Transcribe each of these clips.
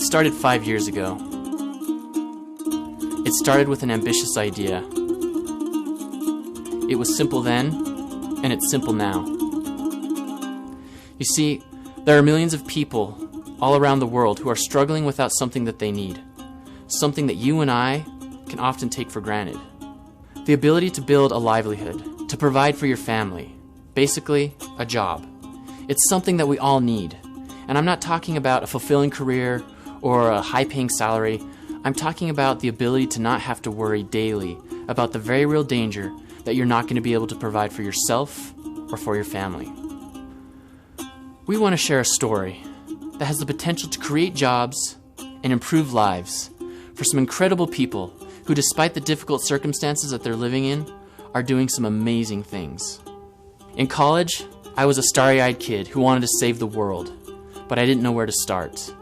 started 5 years ago. It started with an ambitious idea. It was simple then, and it's simple now. You see, there are millions of people all around the world who are struggling without something that they need, something that you and I can often take for granted. The ability to build a livelihood, to provide for your family, basically a job. It's something that we all need. And I'm not talking about a fulfilling career or a high-paying salary. I'm talking about the ability to not have to worry daily about the very real danger that you're not going to be able to provide for yourself or for your family. We want to share a story that has the potential to create jobs and improve lives for some incredible people who, despite the difficult circumstances that they're living in, are doing some amazing things. In college, I was a starry-eyed kid who wanted to save the world, but I didn't know where to start.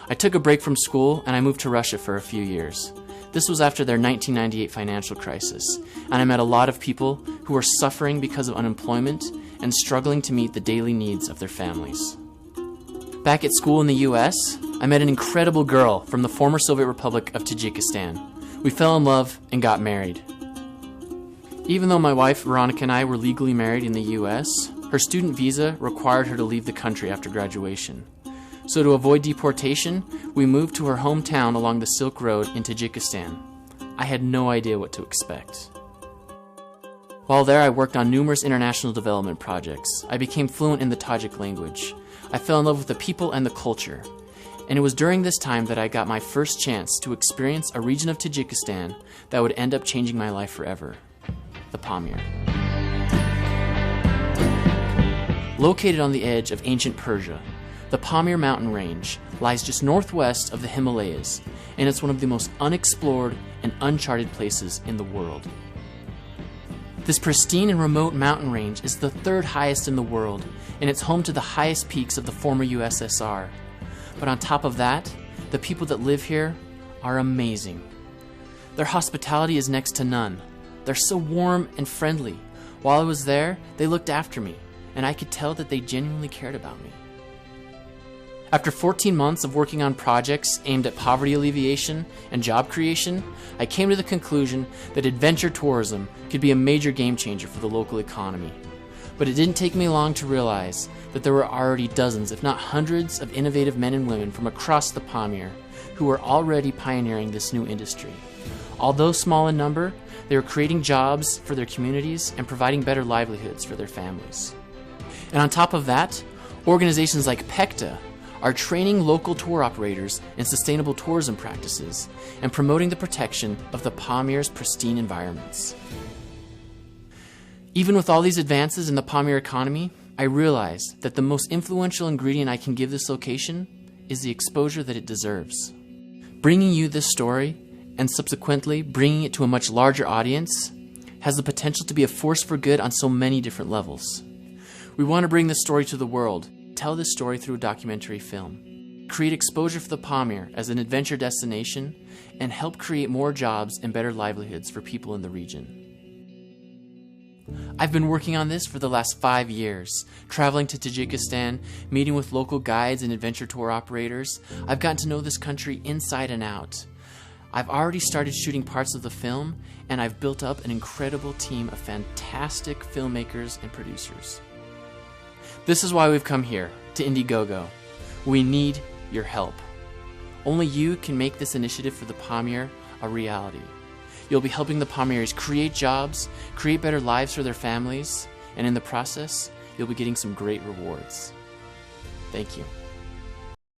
I took a break from school and I moved to Russia for a few years. This was after their 1998 financial crisis, and I met a lot of people who were suffering because of unemployment and struggling to meet the daily needs of their families. Back at school in the US, I met an incredible girl from the former Soviet Republic of Tajikistan. We fell in love and got married. Even though my wife Veronica and I were legally married in the US, her student visa required her to leave the country after graduation. So to avoid deportation, we moved to her hometown along the Silk Road in Tajikistan. I had no idea what to expect. While there, I worked on numerous international development projects. I became fluent in the Tajik language. I fell in love with the people and the culture. And it was during this time that I got my first chance to experience a region of Tajikistan that would end up changing my life forever: the Pamir. Located on the edge of ancient Persia, the Pamir mountain range lies just northwest of the Himalayas, and it's one of the most unexplored and uncharted places in the world. This pristine and remote mountain range is the third highest in the world, and it's home to the highest peaks of the former USSR. But on top of that, the people that live here are amazing. Their hospitality is next to none. They're so warm and friendly. While I was there, they looked after me, and I could tell that they genuinely cared about me. After 14 months of working on projects aimed at poverty alleviation and job creation, I came to the conclusion that adventure tourism could be a major game changer for the local economy. But it didn't take me long to realize that there were already dozens, if not hundreds, of innovative men and women from across the Pamir who were already pioneering this new industry. Although small in number, they were creating jobs for their communities and providing better livelihoods for their families. And on top of that, organizations like PECTA are training local tour operators in sustainable tourism practices and promoting the protection of the Pamir's pristine environments. Even with all these advances in the Pamir economy, I realized that the most influential ingredient I can give this location is the exposure that it deserves. Bringing you this story, and subsequently bringing it to a much larger audience, has the potential to be a force for good on so many different levels. We want to bring this story to the world, tell this story through a documentary film, create exposure for the Pamir as an adventure destination, and help create more jobs and better livelihoods for people in the region. I've been working on this for the last 5 years, traveling to Tajikistan, meeting with local guides and adventure tour operators. I've gotten to know this country inside and out. I've already started shooting parts of the film, and I've built up an incredible team of fantastic filmmakers and producers. This is why we've come here, to Indiegogo. We need your help. Only you can make this initiative for the Pamir a reality. You'll be helping the Pamiris create jobs, create better lives for their families, and in the process, you'll be getting some great rewards. Thank you.